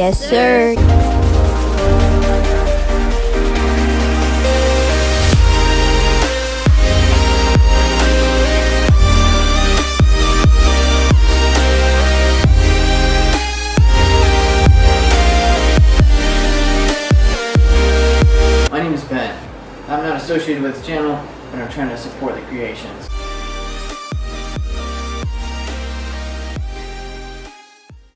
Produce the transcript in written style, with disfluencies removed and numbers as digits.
Yes, sir. My name is Ben. I'm not associated with the channel, but I'm trying to support the creations.